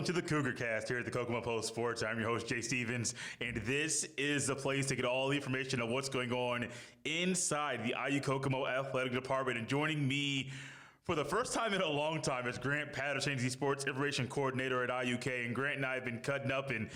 to the Cougar Cast here at the Kokomo Post Sports. I'm your host, Jay Stevens, and this is the place to get all the information of what's going on inside the IU Kokomo Athletic Department. And joining me for the first time in a long time is Grant Patterson, the Sports Information Coordinator at IUK. And Grant and I have been cutting up and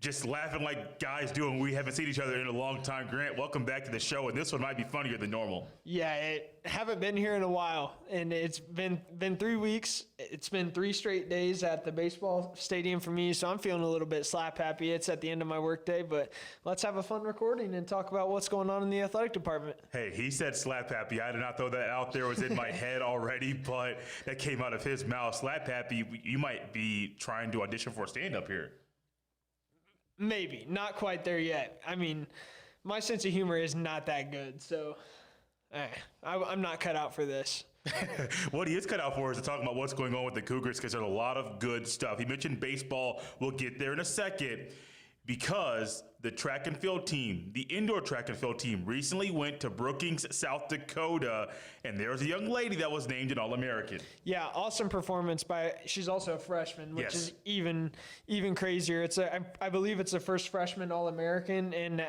just laughing like guys do, and we haven't seen each other in a long time. Grant, welcome back to the show, and this one might be funnier than normal. Yeah, I haven't been here in a while, and it's been 3 weeks. It's been 3 straight days at the baseball stadium for me, so I'm feeling a little bit slap happy. It's at the end of my workday, but let's have a fun recording and talk about what's going on in the athletic department. Hey, he said slap happy. I did not throw that out there. It was in my head already, but that came out of his mouth. Slap happy, you might be trying to audition for a stand-up here. Maybe. Not quite there yet. I mean, my sense of humor is not that good, so I'm not cut out for this. What he is cut out for is to talk about what's going on with the Cougars, because there's a lot of good stuff. He mentioned baseball. We'll get there in a second, because the track and field team, the indoor track and field team, recently went to Brookings, South Dakota, and there's a young lady that was named an All-American. Yeah, awesome performance she's also a freshman, which is even crazier. I believe it's the first freshman All-American, and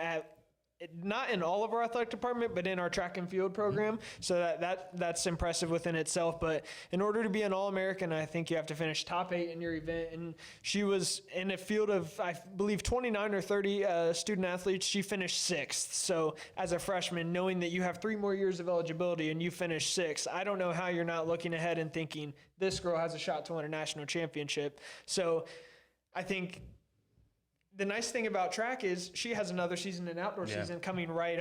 not in all of our athletic department, but in our track and field program. So that's impressive within itself. But in order to be an All-American, I think you have to finish top 8 in your event. And she was in a field of, I believe, 29 or 30 student athletes. She finished 6th. So as a freshman, knowing that you have 3 more years of eligibility and you finish 6th, I don't know how you're not looking ahead and thinking, this girl has a shot to win a national championship. So I think the nice thing about track is she has another season in outdoor season coming right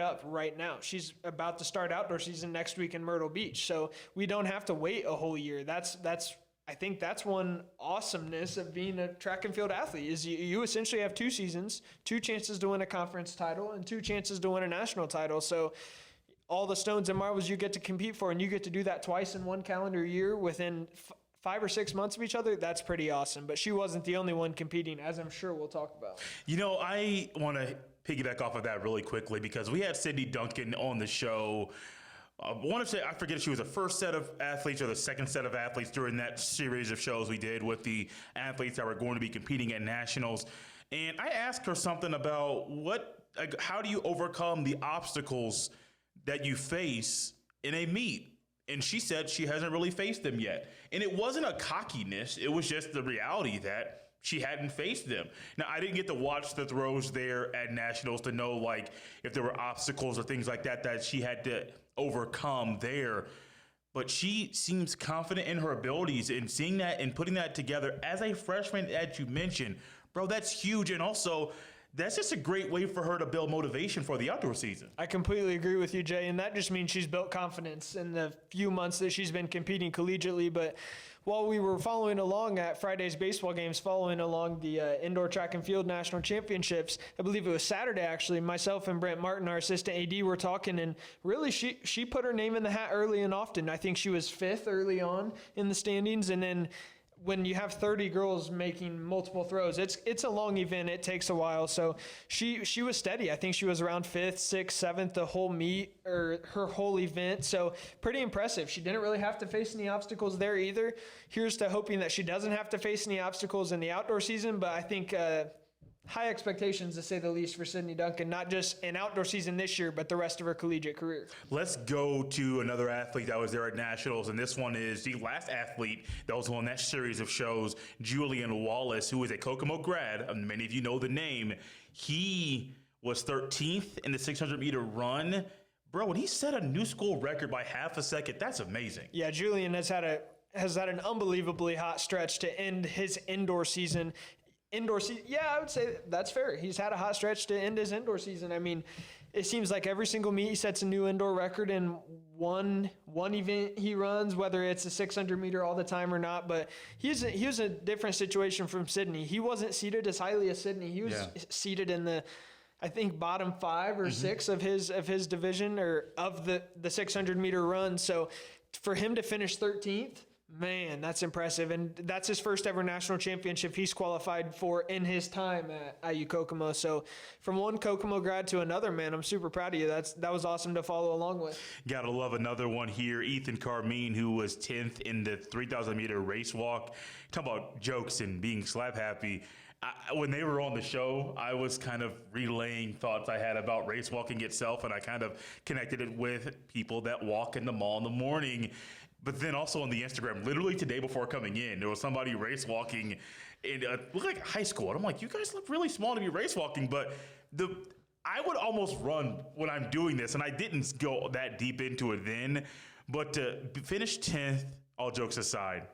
now. She's about to start outdoor season next week in Myrtle Beach. So we don't have to wait a whole year. I think that's one awesomeness of being a track and field athlete is you essentially have 2 seasons, 2 chances to win a conference title and 2 chances to win a national title. So all the stones and marbles you get to compete for, and you get to do that twice in one calendar year within 5 or 6 months of each other, that's pretty awesome. But she wasn't the only one competing, as I'm sure we'll talk about. You know, I want to piggyback off of that really quickly, because we had Sydney Duncan on the show. I forget if she was the first set of athletes or the second set of athletes during that series of shows we did with the athletes that were going to be competing at nationals. And I asked her something about how do you overcome the obstacles that you face in a meet? And she said she hasn't really faced them yet. And it wasn't a cockiness. It was just the reality that she hadn't faced them. Now, I didn't get to watch the throws there at nationals to know, like, if there were obstacles or things like that she had to overcome there. But she seems confident in her abilities, and seeing that and putting that together as a freshman, as you mentioned, bro, that's huge. And also, that's just a great way for her to build motivation for the outdoor season. I completely agree with you, Jay, and that just means she's built confidence in the few months that she's been competing collegiately. But while we were following along at Friday's baseball games, following along the indoor track and field national championships, I believe it was Saturday actually, myself and Brent Martin, our assistant AD, were talking, and really she put her name in the hat early and often. I think she was 5th early on in the standings, and then when you have 30 girls making multiple throws, it's a long event. It takes a while. So she was steady. I think she was around 5th, 6th, 7th the whole meet, or her whole event. So pretty impressive. She didn't really have to face any obstacles there either. Here's to hoping that she doesn't have to face any obstacles in the outdoor season. But I think high expectations, to say the least, for Sydney Duncan, not just an outdoor season this year, but the rest of her collegiate career. Let's go to another athlete that was there at nationals, and this one is the last athlete that was on that series of shows, Julian Wallace, who is a Kokomo grad. Many of you know the name. He was 13th in the 600-meter run. Bro, when he set a new school record by half a second, that's amazing. Yeah, Julian has had an unbelievably hot stretch to end his indoor season. Yeah, I would say that's fair. He's had a hot stretch to end his indoor season. I mean, it seems like every single meet he sets a new indoor record in one event he runs, whether it's a 600-meter all the time or not. But he was a different situation from Sydney. He wasn't seated as highly as Sydney. He was seated in the, I think, bottom 5 or 6 of his division, or of the 600-meter run. So for him to finish 13th, Man, that's impressive. And that's his first ever national championship he's qualified for in his time at IU Kokomo. So from one Kokomo grad to another, man, I'm super proud of you. That was awesome to follow along with. Gotta love another one here. Ethan Carmine, who was 10th in the 3,000 meter race walk. Talk about jokes and being slap happy. When they were on the show, I was kind of relaying thoughts I had about race walking itself, and I kind of connected it with people that walk in the mall in the morning. But then also on the Instagram, literally today before coming in, there was somebody race walking in looked like high school. And I'm like, you guys look really small to be race walking, but I would almost run when I'm doing this, and I didn't go that deep into it then. But to finish 10th, all jokes aside,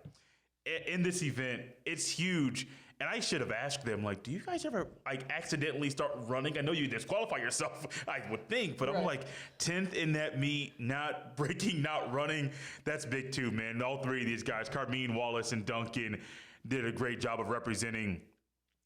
in this event, it's huge. And I should have asked them, like, do you guys ever accidentally start running? I know you disqualify yourself, I would think, but right. I'm like 10th in that meet, not breaking, not running. That's big too, man. All three of these guys, Carmine, Wallace, and Duncan, did a great job of representing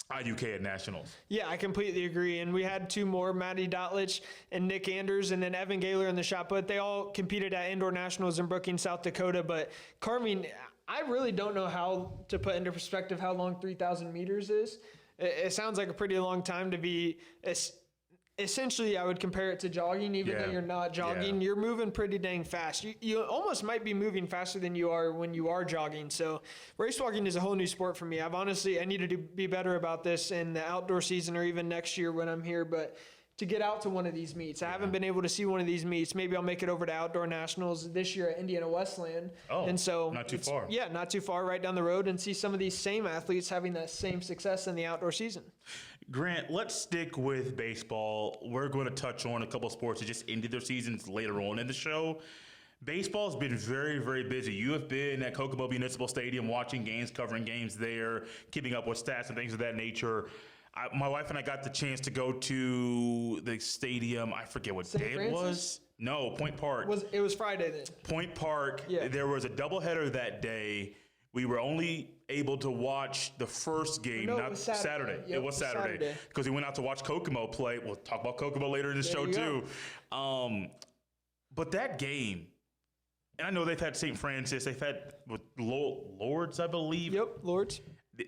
IUK at nationals. Yeah, I completely agree. And we had two more, Maddie Dotlich and Nick Anders, and then Evan Gaylor in the shot put. They all competed at indoor nationals in Brookings, South Dakota. But Carmine, I really don't know how to put into perspective how long 3,000 meters is. It sounds like a pretty long time to be. Essentially, I would compare it to jogging, even though you're not jogging. You're moving pretty dang fast. You almost might be moving faster than you are when you are jogging. So race walking is a whole new sport for me. I need to be better about this in the outdoor season or even next year when I'm here. But to get out to one of these meets. I haven't been able to see one of these meets. Maybe I'll make it over to Outdoor Nationals this year at Indiana Westland. Oh, and so not too far. Yeah, not too far, right down the road, and see some of these same athletes having that same success in the outdoor season. Grant, let's stick with baseball. We're going to touch on a couple of sports that just ended their seasons later on in the show. Baseball's been very, very busy. You have been at Kokomo Municipal Stadium watching games, covering games there, keeping up with stats and things of that nature. My wife and I got the chance to go to the stadium. I forget what day it was. No, Point Park. It was Friday then. Point Park. Yeah. There was a doubleheader that day. We were only able to watch the first game, not it was Saturday. Yep, it was Saturday because we went out to watch Kokomo play. We'll talk about Kokomo later in the show too. But that game, and I know they've had St. Francis, they've had with Lords, I believe. Yep, Lords.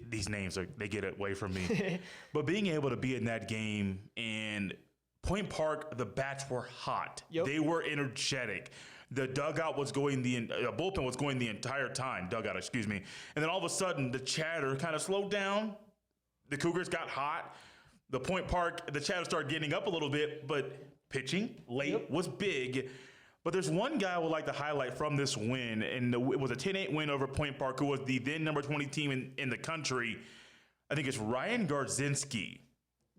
These names they get away from me. But being able to be in that game and Point Park, the bats were hot. Yep. They were energetic. The dugout was going the bullpen was going the entire time. Dugout, excuse me. And then all of a sudden, the chatter kind of slowed down. The Cougars got hot. The Point Park, the chatter started getting up a little bit, but pitching late was big. But there's one guy I would like to highlight from this win, and it was a 10-8 win over Point Park, who was the then number 20 team in the country. I think it's Ryan Garzinski.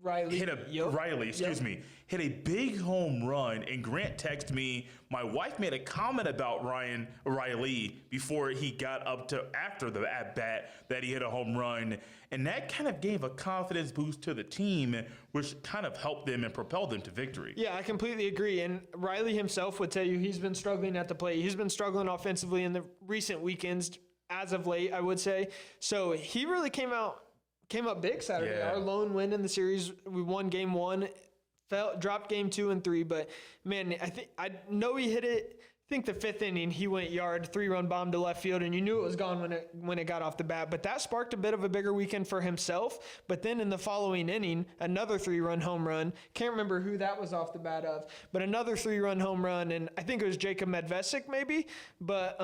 Riley, hit a big home run, and Grant texted me. My wife made a comment about Riley before he got up to after the at bat that he hit a home run, and that kind of gave a confidence boost to the team, which kind of helped them and propelled them to victory. Yeah, I completely agree. And Riley himself would tell you he's been struggling at the plate. He's been struggling offensively in the recent weekends, as of late, I would say. So he really came up big Saturday. Yeah. Our lone win in the series, we won game 1, dropped game 2 and 3. But man, I know he hit it. I think the 5th inning, he went yard, 3-run bomb to left field, and you knew it was gone when it got off the bat. But that sparked a bit of a bigger weekend for himself. But then in the following inning, another 3-run home run. Can't remember who that was off the bat of, but another 3-run home run, and I think it was Jacob Medvesic maybe, but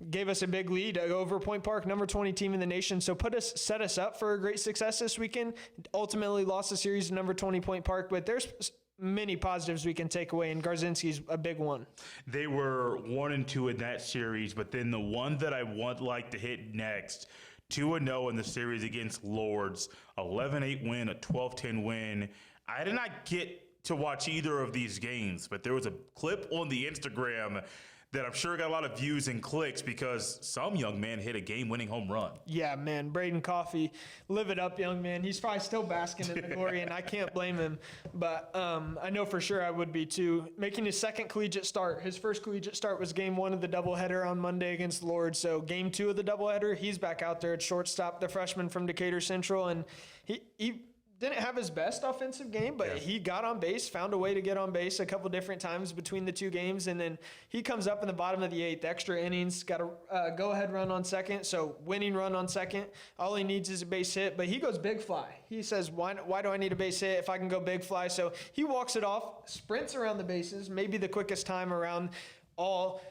gave us a big lead over Point Park, number 20 team in the nation. So set us up for a great success this weekend. Ultimately lost the series to number 20 Point Park, but there's many positives we can take away, and Garzinski's a big one. They were 1-2 in that series, but then the one that I would like to hit next, 2-0 in the series against Lords, 11-8 win, a 12-10 win. I did not get to watch either of these games, but there was a clip on the Instagram that I'm sure got a lot of views and clicks because some young man hit a game-winning home run. Yeah, man, Braden Coffey, live it up, young man. He's probably still basking in the glory, and I can't blame him. But I know for sure I would be too. Making his second collegiate start. His first collegiate start was game 1 of the doubleheader on Monday against Lords. So game 2 of the doubleheader, he's back out there at shortstop, the freshman from Decatur Central, and he didn't have his best offensive game, but he got on base, found a way to get on base a couple different times between the two games, and then he comes up in the bottom of the 8th, extra innings, got a go-ahead run on second, so winning run on second. All he needs is a base hit, but he goes big fly. He says, why do I need a base hit if I can go big fly? So he walks it off, sprints around the bases, maybe the quickest time around all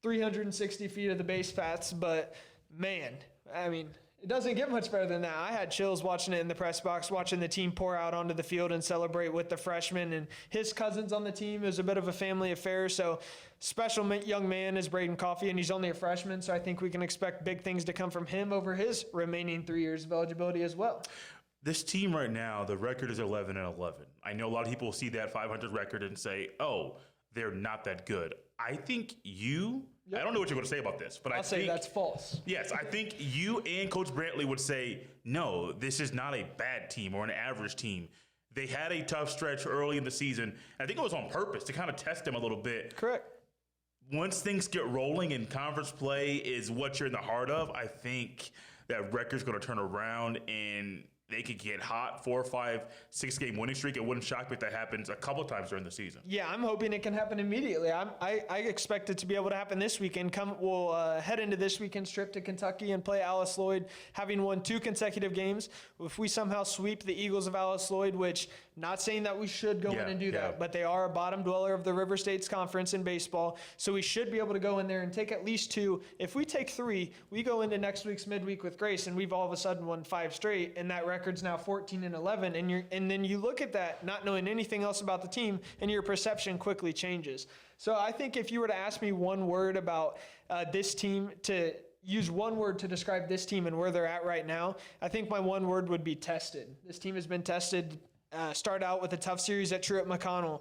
360 feet of the base paths, but man, I mean, it doesn't get much better than that. I had chills watching it in the press box, watching the team pour out onto the field and celebrate with the freshman. And his cousins on the team. It was a bit of a family affair. So special young man is Braden Coffey, and he's only a freshman. So I think we can expect big things to come from him over his remaining 3 years of eligibility as well. This team right now, the record is 11-11. I know a lot of people will see that 500 record and say, oh, they're not that good. I think I don't know what you're going to say about this, but I'll say that's false. Yes, I think you and Coach Brantley would say, no, this is not a bad team or an average team. They had a tough stretch early in the season. I think it was on purpose to kind of test them a little bit. Correct. Once things get rolling and conference play is what you're in the heart of, I think that record's going to turn around and they could get hot, 4, 5, 6 game winning streak. It wouldn't shock me if that happens a couple of times during the season. Yeah, I'm hoping it can happen immediately. I expect it to be able to happen this weekend. We'll head into this weekend's trip to Kentucky and play Alice Lloyd, having won 2 consecutive games. If we somehow sweep the Eagles of Alice Lloyd, which not saying that we should go in and do that, but they are a bottom dweller of the River States Conference in baseball, so we should be able to go in there and take at least 2. If we take 3, we go into next week's midweek with grace, and we've all of a sudden won 5 straight, and that record's now 14-11, and then you look at that not knowing anything else about the team, and your perception quickly changes. So I think if you were to ask me one word about this team, to use one word to describe this team and where they're at right now, I think my one word would be tested. This team has been tested. Start out with a tough series at Truett McConnell.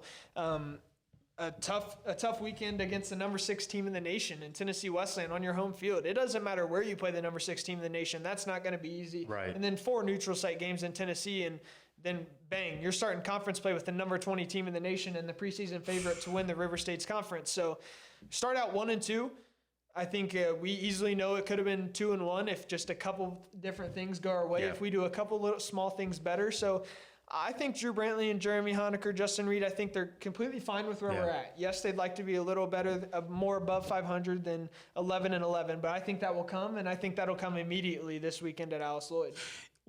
A tough weekend against the number 6 team in the nation in Tennessee Wesleyan on your home field. It doesn't matter where you play the number 6 team in the nation. That's not going to be easy. Right. And then 4 neutral site games in Tennessee, and then bang, you're starting conference play with the number 20 team in the nation and the preseason favorite to win the River States Conference. So start out 1-2. I think we easily know it could have been 2-1 if just a couple different things go our way. Yeah. If we do a couple little small things better. So I think Drew Brantley and Jeremy Honecker, Justin Reed, I think they're completely fine with where we're at. Yes, they'd like to be a little better, more above 500 than 11-11, but I think that will come, and I think that'll come immediately this weekend at Alice Lloyd.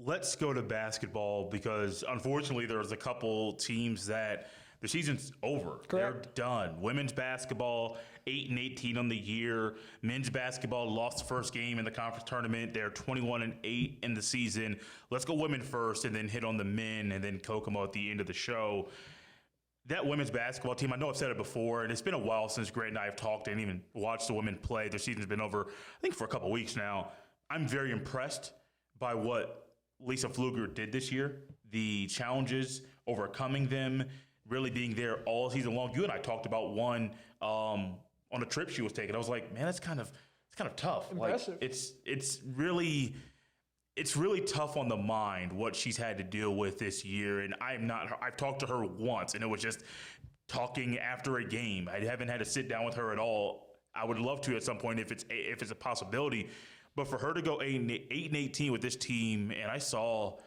Let's go to basketball because, unfortunately, there's a couple teams that the season's over. Correct. They're done. Women's basketball, 8-18 on the year. Men's basketball lost the first game in the conference tournament. They're 21-8 in the season. Let's go women first and then hit on the men and then Kokomo at the end of the show. That women's basketball team, I know I've said it before, and it's been a while since Grant and I have talked and even watched the women play. Their season's been over, I think, for a couple weeks now. I'm very impressed by what Lisa Pfluger did this year, the challenges, overcoming them, really being there all season long. You and I talked about one on a trip she was taking. I was like, man, it's kind of tough. Impressive. Like, it's really tough on the mind what she's had to deal with this year. And I've talked to her once, and it was just talking after a game. I haven't had to sit down with her at all. I would love to at some point if it's a possibility. But for her to go 8-18 with this team, and I saw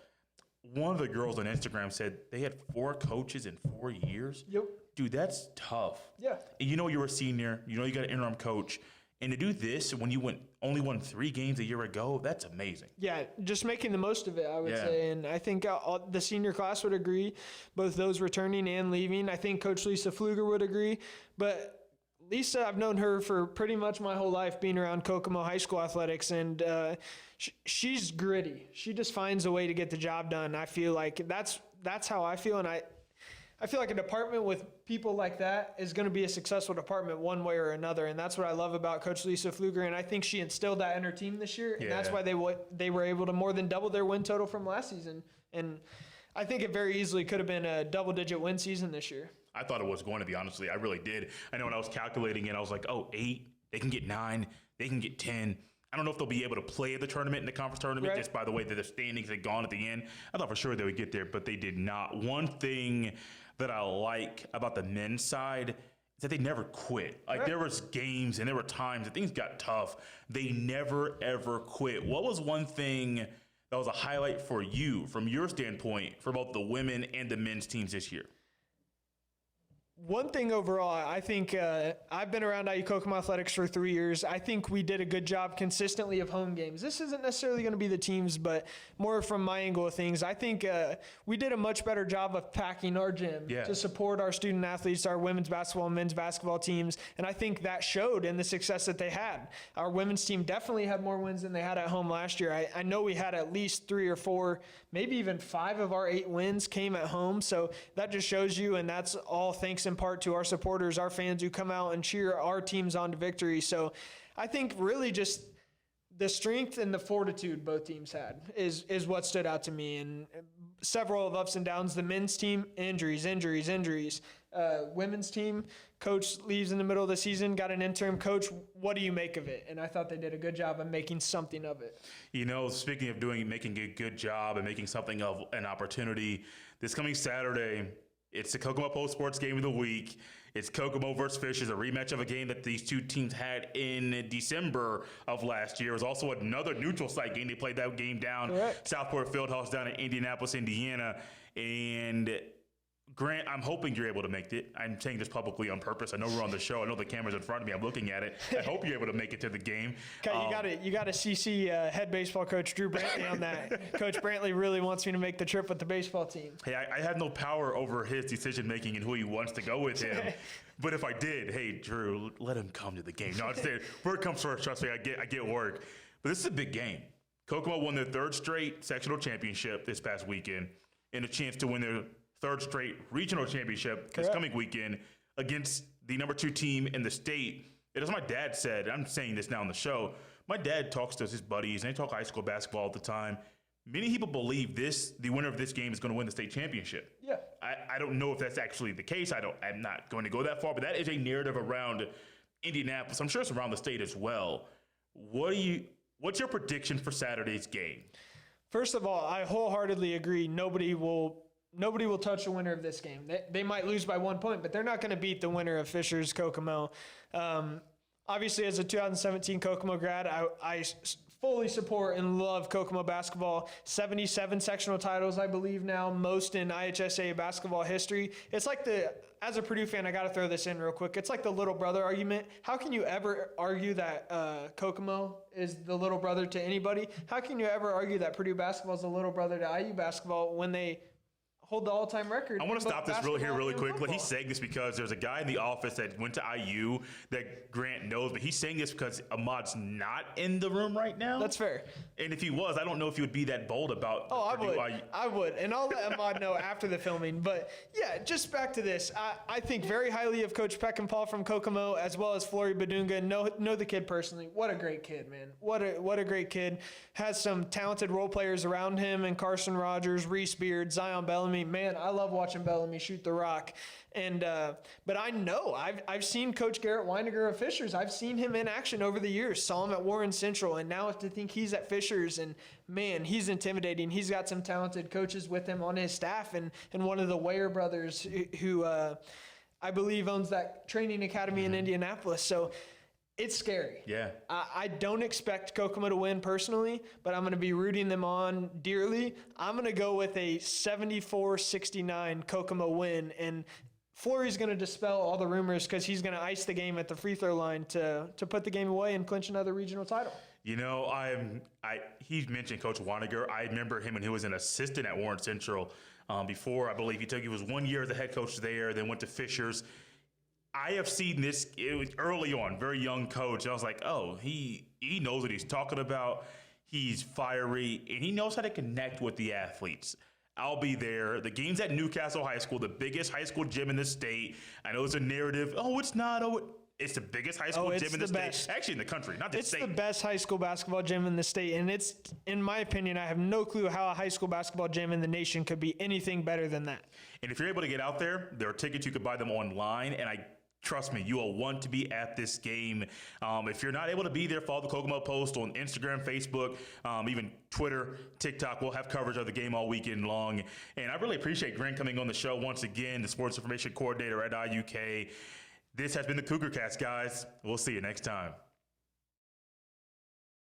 one of the girls on Instagram said they had 4 coaches in 4 years. Yep. Dude, that's tough. Yeah. And you know you're a senior. You know you got an interim coach. And to do this when you only won 3 games a year ago, that's amazing. Yeah, just making the most of it, I would say. And I think the senior class would agree, both those returning and leaving. I think Coach Lisa Pfluger would agree. But Lisa, I've known her for pretty much my whole life being around Kokomo High School athletics, and she's gritty. She just finds a way to get the job done. I feel like that's how I feel, and I feel like a department with people like that is going to be a successful department one way or another, and that's what I love about Coach Lisa Pfluger, and I think she instilled that in her team this year, and that's why they were able to more than double their win total from last season, and I think it very easily could have been a double-digit win season this year. I thought it was going to be, honestly. I really did. I know when I was calculating it, I was like, 8, they can get 9, they can get 10. I don't know if they'll be able to play the tournament in the conference tournament just by the way that the standings had gone at the end. I thought for sure they would get there, but they did not. One thing that I like about the men's side is that they never quit. Like there was games and there were times that things got tough. They never, ever quit. What was one thing that was a highlight for you from your standpoint for both the women and the men's teams this year? One thing overall, I think I've been around IU Kokomo Athletics for 3 years. I think we did a good job consistently of home games. This isn't necessarily going to be the teams, but more from my angle of things. I think we did a much better job of packing our gym to support our student athletes, our women's basketball and men's basketball teams, and I think that showed in the success that they had. Our women's team definitely had more wins than they had at home last year. I know we had at least 3 or 4, maybe even 5 of our 8 wins came at home, so that just shows you, and that's all thanks in part to our supporters, our fans who come out and cheer our teams on to victory. So I think really just the strength and the fortitude both teams had is what stood out to me. And several of ups and downs. The men's team, injuries. Women's team, coach leaves in the middle of the season, got an interim coach. What do you make of it? And I thought they did a good job of making something of it. You know, speaking of making a good job and making something of an opportunity, this coming Saturday, it's the Kokomo Post Sports Game of the Week. It's Kokomo versus Fishers, a rematch of a game that these two teams had in December of last year. It was also another neutral site game. They played that game down Southport Fieldhouse down in Indianapolis, Indiana. And Grant, I'm hoping you're able to make it. I'm saying this publicly on purpose. I know we're on the show. I know the camera's in front of me. I'm looking at it. I hope you're able to make it to the game. Okay, you got to CC head baseball coach Drew Brantley on that. Coach Brantley really wants me to make the trip with the baseball team. Hey, I have no power over his decision making and who he wants to go with him. But if I did, hey Drew, let him come to the game. No, I'm saying work comes first. Trust me, I get work. But this is a big game. Kokomo won their 3rd straight sectional championship this past weekend, and a chance to win their 3rd straight regional championship this coming weekend against the number 2 team in the state. And as my dad said, I'm saying this now on the show, my dad talks to his buddies, and they talk high school basketball all the time. Many people believe the winner of this game is going to win the state championship. Yeah. I don't know if that's actually the case. I'm not going to go that far, but that is a narrative around Indianapolis. I'm sure it's around the state as well. What's your prediction for Saturday's game? First of all, I wholeheartedly agree. Nobody will touch the winner of this game. They might lose by 1 point, but they're not going to beat the winner of Fishers Kokomo. Obviously, as a 2017 Kokomo grad, I fully support and love Kokomo basketball. 77 sectional titles, I believe now, most in IHSA basketball history. It's like as a Purdue fan, I got to throw this in real quick. It's like the little brother argument. How can you ever argue that Kokomo is the little brother to anybody? How can you ever argue that Purdue basketball is the little brother to IU basketball when they hold the all-time record? I want to stop this really quickly. He's saying this because there's a guy in the office that went to IU that Grant knows, but he's saying this because Ahmad's not in the room right now. That's fair. And if he was, I don't know if he would be that bold about I would. And I'll let Ahmad know after the filming. But, yeah, just back to this. I think very highly of Coach Peckinpah from Kokomo as well as Flory Badunga. Know the kid personally. What a great kid, man. What a great kid. Has some talented role players around him, and Carson Rogers, Reese Beard, Zion Bellamy. Man, I love watching Bellamy shoot the rock. And but I know I've seen Coach Garrett Weininger of Fishers. I've seen him in action over the years. Saw him at Warren Central, and now to think he's at Fishers, and man, he's intimidating. He's got some talented coaches with him on his staff, and one of the Weyer brothers who I believe owns that training academy in Indianapolis. So it's scary. Yeah. I don't expect Kokomo to win personally, but I'm going to be rooting them on dearly. I'm going to go with a 74-69 Kokomo win, and Flory's going to dispel all the rumors because he's going to ice the game at the free throw line to put the game away and clinch another regional title. You know, he mentioned Coach Weininger. I remember him when he was an assistant at Warren Central before. I believe he was 1 year as a head coach there, then went to Fishers. I have seen this early on, very young coach. I was like, oh, he knows what he's talking about. He's fiery, and he knows how to connect with the athletes. I'll be there. The game's at Newcastle High School, the biggest high school gym in the state. I know it's a narrative. Oh, it's not. It's the biggest high school gym in the state. Actually, in the country, not the state. It's the best high school basketball gym in the state, and it's, in my opinion, I have no clue how a high school basketball gym in the nation could be anything better than that. And if you're able to get out there are tickets. You could buy them online, and trust me, you will want to be at this game. If you're not able to be there, follow the Kokomo Post on Instagram, Facebook, even Twitter, TikTok. We'll have coverage of the game all weekend long. And I really appreciate Grant coming on the show once again, the sports information coordinator at IUK. This has been the Cougar Cast, guys. We'll see you next time.